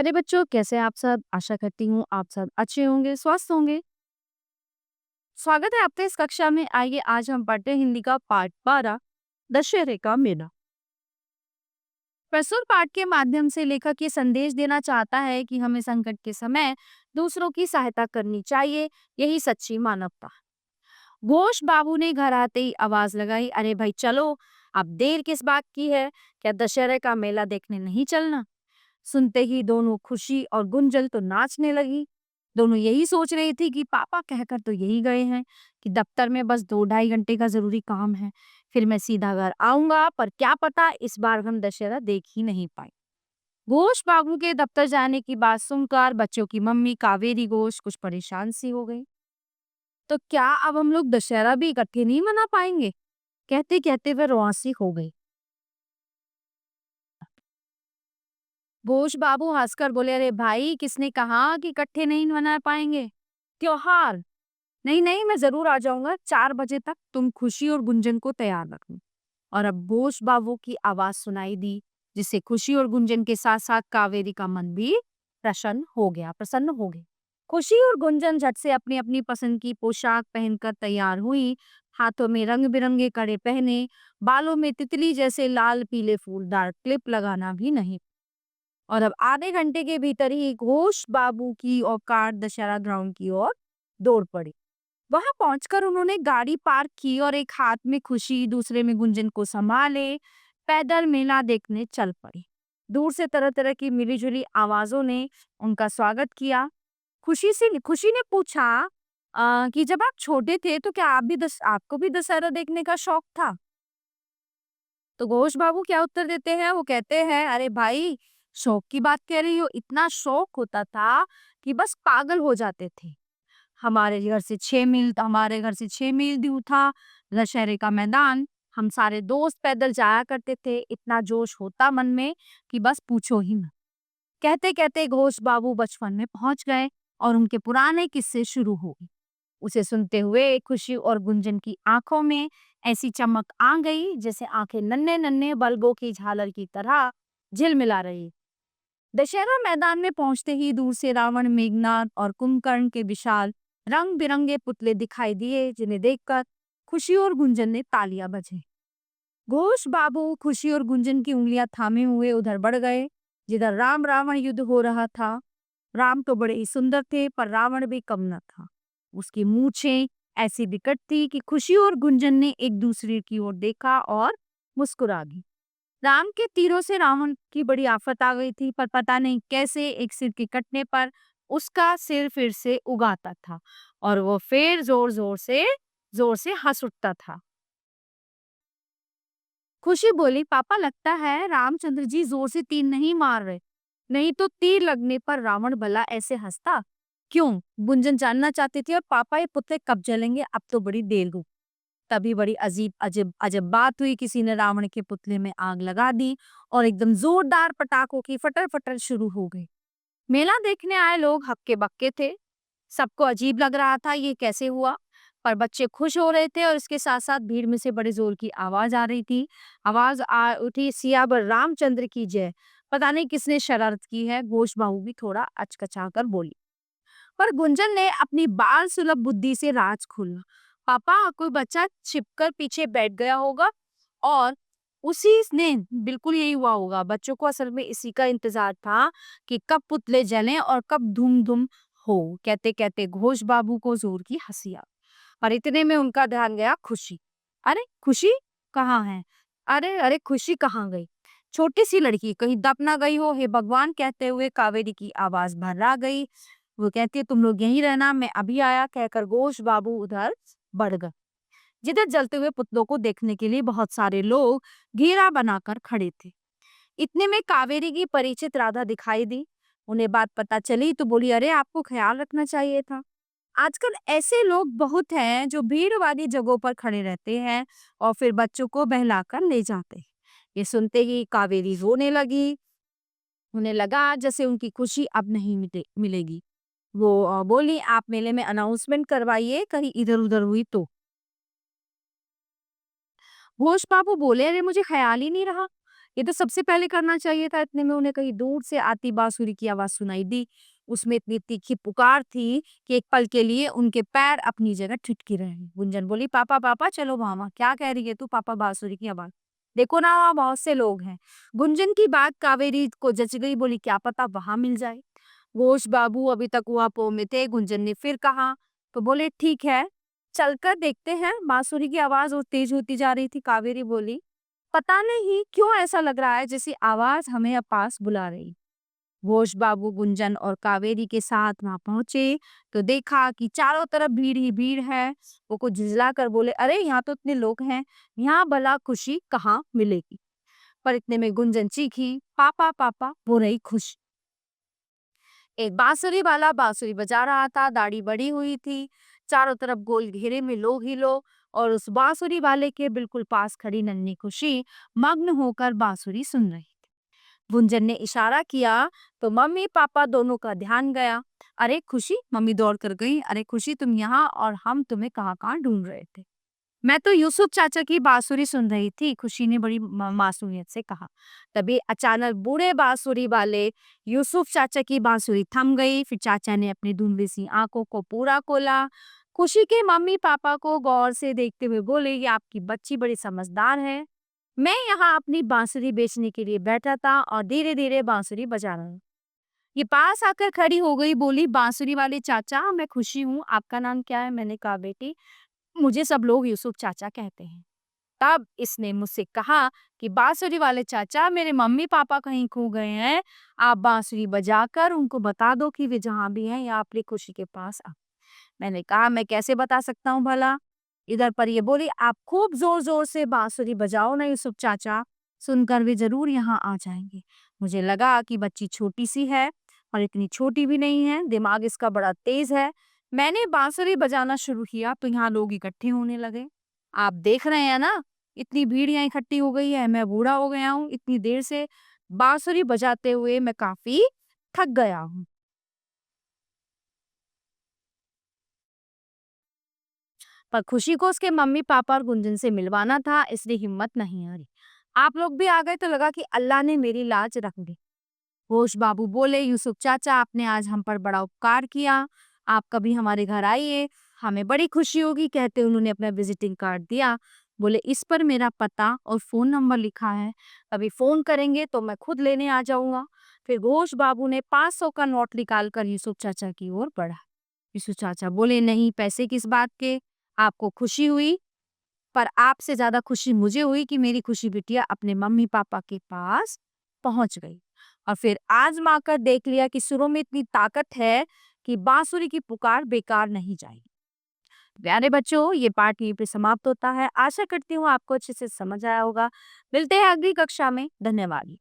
प्यारे बच्चों, कैसे हैं आप सब? आशा करती हूँ आप सब अच्छे होंगे, स्वस्थ होंगे। स्वागत है आपका इस कक्षा में। आइए आज हम पढ़ते हैं हिंदी का पाठ 12, दशहरे का मेला। प्रस्तुत पाठ के माध्यम से लेखक ये संदेश देना चाहता है कि हमें संकट के समय दूसरों की सहायता करनी चाहिए। यही सच्ची मानवता। घोष बाबू ने घर आते ही आवाज लगाई, अरे भाई चलो, अब देर किस बात की है? क्या दशहरे का मेला देखने नहीं चलना? सुनते ही दोनों खुशी और गुंजल तो नाचने लगी। दोनों यही सोच रही थी कि पापा कहकर तो यही गए हैं कि दफ्तर में बस 2-2.5 घंटे का जरूरी काम है, फिर मैं सीधा घर आऊंगा। पर क्या पता इस बार हम दशहरा देख ही नहीं पाए। घोष बाबू के दफ्तर जाने की बात सुनकर बच्चों की मम्मी कावेरी घोष कुछ परेशान सी हो गई। तो क्या अब हम लोग दशहरा भी इकट्ठे नहीं मना पाएंगे? कहते कहते वह रुआंसी हो गई। घोष बाबू हंसकर बोले, अरे भाई, किसने कहा कि इकट्ठे नहीं मना पाएंगे त्योहार? नहीं नहीं, मैं जरूर आ जाऊंगा। 4 बजे तक तुम खुशी और गुंजन को तैयार रखना। और अब घोष बाबू की आवाज सुनाई दी, जिससे खुशी और गुंजन के साथ साथ कावेरी का मन भी प्रसन्न हो गया। खुशी और गुंजन झट से अपनी अपनी पसंद की पोशाक पहनकर तैयार हुई। हाथों में रंग बिरंगे कड़े पहने, बालों में तितली जैसे लाल पीले फूलदार क्लिप लगाना भी नहीं। और अब आधे घंटे के भीतर ही घोष बाबू की और कार दशहरा ग्राउंड की ओर दौड़ पड़ी। वहां पहुंचकर उन्होंने गाड़ी पार्क की और एक हाथ में खुशी दूसरे में गुंजन को संभाले पैदल मेला देखने चल पड़ी। दूर से तरह तरह की मिलीजुली आवाजों ने उनका स्वागत किया। खुशी ने पूछा कि जब आप छोटे थे तो क्या आपको भी दशहरा देखने का शौक था? तो घोष बाबू क्या उत्तर देते हैं? वो कहते हैं, अरे भाई, शौक की बात कह रही हो? इतना शौक होता था कि बस पागल हो जाते थे। हमारे घर से 6 मील दूर था दशहरे का मैदान। हम सारे दोस्त पैदल जाया करते थे। इतना जोश होता मन में कि बस पूछो ही मत। कहते कहते घोष बाबू बचपन में पहुंच गए और उनके पुराने किस्से शुरू हो गए। उसे सुनते हुए खुशी और गुंजन की आंखों में ऐसी चमक आ गई जैसे आंखें नन्हे नन्हे बल्बों की झालर की तरह झिलमिला रही। दशहरा मैदान में पहुंचते ही दूर से रावण, मेघनाद और कुंभकर्ण के विशाल रंग बिरंगे पुतले दिखाई दिए, जिन्हें देखकर खुशी और गुंजन ने तालियां बजाई। घोष बाबू खुशी और गुंजन की उंगलियां थामे हुए उधर बढ़ गए, जिधर राम रावण युद्ध हो रहा था। राम तो बड़े ही सुंदर थे, पर रावण भी कम न था। उसकी मूछें ऐसी विकट थी कि खुशी और गुंजन ने एक दूसरे की ओर देखा और मुस्कुरा दी। राम के तीरों से रावण की बड़ी आफत आ गई थी, पर पता नहीं कैसे एक सिर के कटने पर उसका सिर फिर से उगाता था और वो फिर जोर से हंस उठता था। खुशी बोली, पापा, लगता है रामचंद्र जी जोर से तीर नहीं मार रहे, नहीं तो तीर लगने पर रावण भला ऐसे हंसता क्यों? गुंजन जानना चाहती थी। और पापा, ये पुतले कब जलेंगे? अब तो बड़ी देर हो। तभी बड़ी अजीब अजब अजब बात हुई। किसी ने रावण के पुतले में आग लगा दी और एकदम जोरदार पटाखों की फटर फटर शुरू हो गई। मेला देखने आए लोग हक्के बक्के थे। सबको अजीब लग रहा था ये कैसे हुआ। पर बच्चे खुश हो रहे थे और इसके साथ साथ भीड़ में से बड़े जोर की आवाज आ रही थी। आवाज आ उठी, सियावर रामचंद्र की जय। पता नहीं किसने शरारत की है। घोष बाबू भी थोड़ा अचकचा कर बोली। पर गुंजन ने अपनी बाल सुलभ बुद्धि से राज खोला। पापा, कोई बच्चा छिपकर पीछे बैठ गया होगा और उसी ने बिल्कुल यही हुआ होगा। बच्चों को असल में इसी का इंतजार था कि कब पुतले जलें और कब धूम धूम हो। कहते कहते घोष बाबू को जोर की हंसी आ, पर इतने में उनका ध्यान गया खुशी। अरे खुशी कहाँ है? अरे अरे, खुशी कहाँ गई? छोटी सी लड़की कहीं दब ना गई हो, हे भगवान! कहते हुए कावेरी की आवाज भर्रा गई। वो कहती है, तुम लोग यहीं रहना, मैं अभी आया। कहकर घोष बाबू उधर बढ़ गए, जिधर जलते हुए पुतलों को देखने के लिए बहुत सारे लोग घेरा बनाकर खड़े थे। इतने में कावेरी की परिचित राधा दिखाई दी। उन्हें बात पता चली तो बोली, अरे, आपको ख्याल रखना चाहिए था। आजकल ऐसे लोग बहुत हैं जो भीड़ वाली जगहों पर खड़े रहते हैं और फिर बच्चों को बहलाकर ले जाते हैं। ये सुनते ही कावेरी रोने लगी। उन्हें लगा जैसे उनकी खुशी अब नहीं मिलेगी। वो बोली, आप मेले में अनाउंसमेंट करवाइए, कहीं इधर उधर हुई तो। घोष बाबू बोले, अरे, मुझे ख्याल ही नहीं रहा। ये तो सबसे पहले करना चाहिए था। इतने में उन्हें कहीं दूर से आती बांसुरी की आवाज सुनाई दी। उसमें इतनी तीखी पुकार थी कि एक पल के लिए उनके पैर अपनी जगह ठिठकी रहे। गुंजन बोली, पापा पापा चलो मामा, क्या कह रही है तू? पापा बांसुरी की आवाज, देखो ना वहाँ बहुत से लोग हैं। गुंजन की बात कावेरी को जच गई, बोली क्या पता वहां मिल जाए। घोष बाबू अभी तक वहाँ पो में थे। गुंजन ने फिर कहा तो बोले ठीक है, चलकर देखते हैं। बांसुरी की आवाज और तेज होती जा रही थी। कावेरी बोली, पता नहीं क्यों ऐसा लग रहा है जैसी आवाज हमें अब पास बुला रही। घोष बाबू गुंजन और कावेरी के साथ वहां पहुंचे तो देखा कि चारों तरफ भीड़ ही भीड़ है। वो कुछ झिझला कर बोले, अरे यहाँ तो इतने लोग हैं, यहाँ भला खुशी कहाँ मिलेगी? पर इतने में गुंजन चीखी, पापा पापा, वो रही खुश। एक बांसुरी वाला बांसुरी बजा रहा था, दाढ़ी बड़ी हुई थी, चारों तरफ गोल घेरे में लोग ही लोग। और उस बांसुरी वाले के बिल्कुल पास खड़ी नन्ही खुशी मग्न होकर बांसुरी सुन रही। गुंजन ने इशारा किया तो मम्मी पापा दोनों का ध्यान गया। अरे खुशी, मम्मी दौड़ कर गई, अरे खुशी तुम यहाँ, और हम तुम्हें कहाँ कहाँ ढूंढ रहे थे। मैं तो यूसुफ चाचा की बांसुरी सुन रही थी, खुशी ने बड़ी मासूमियत से कहा। तभी अचानक बूढ़े बांसुरी वाले यूसुफ चाचा की बांसुरी थम गई। फिर चाचा ने अपनी धुंधली सी आंखों को पूरा खोला। खुशी के मम्मी पापा को गौर से देखते हुए बोले, ये आपकी बच्ची बड़ी समझदार है। मैं यहाँ अपनी बांसुरी बेचने के लिए बैठा था और धीरे धीरे बांसुरी बजा रहा हूँ। ये पास आकर खड़ी हो गई, बोली, बांसुरी वाले चाचा मैं खुशी हूँ, आपका नाम क्या है? मैंने कहा, बेटी मुझे सब लोग यूसुफ चाचा कहते हैं। तब इसने मुझसे कहा कि बांसुरी वाले चाचा, मेरे मम्मी पापा कहीं खो गए हैं, आप बांसुरी बजाकर उनको बता दो कि वे जहाँ भी हैं या अपनी खुशी के पास आ। मैंने कहा, मैं कैसे बता सकता हूँ भला? इधर पर ये बोली, आप खूब जोर जोर से बांसुरी बजाओ ना यूसुफ चाचा, सुनकर वे जरूर यहाँ आ जाएंगे। मुझे लगा कि बच्ची छोटी सी है और इतनी छोटी भी नहीं है, दिमाग इसका बड़ा तेज है। मैंने बांसुरी बजाना शुरू किया तो यहाँ लोग इकट्ठे होने लगे। आप देख रहे हैं ना, इतनी भीड़ यहाँ इकट्ठी हो गई है। मैं बूढ़ा हो गया हूँ, इतनी देर से बांसुरी बजाते हुए मैं काफी थक गया हूँ। पर खुशी को उसके मम्मी पापा और गुंजन से मिलवाना था, इसलिए हिम्मत नहीं हारी। आप लोग भी आ गए तो लगा कि अल्लाह ने मेरी लाज रख दी। होश बाबू बोले, यूसुफ चाचा आपने आज हम पर बड़ा उपकार किया, आप कभी हमारे घर आइए, हमें बड़ी खुशी होगी। कहते उन्होंने अपना विजिटिंग कार्ड दिया। बोले, इस पर मेरा पता और फोन नंबर लिखा है, कभी फोन करेंगे तो मैं खुद लेने आ जाऊंगा। फिर घोष बाबू ने 500 का नोट निकालकर यूसुफ चाचा की ओर बढ़ा। यूसुफ चाचा बोले, नहीं, पैसे किस बात के? आपको खुशी हुई, पर आपसे ज्यादा खुशी मुझे हुई कि मेरी खुशी बिटिया अपने मम्मी पापा के पास पहुंच गई और फिर आजमा कर देख लिया कि सुरों में इतनी ताकत है कि बांसुरी की पुकार बेकार नहीं जाएगी। प्यारे बच्चों, ये पाठ यहीं पे समाप्त होता है। आशा करती हूँ आपको अच्छे से समझ आया होगा। मिलते हैं अगली कक्षा में। धन्यवाद।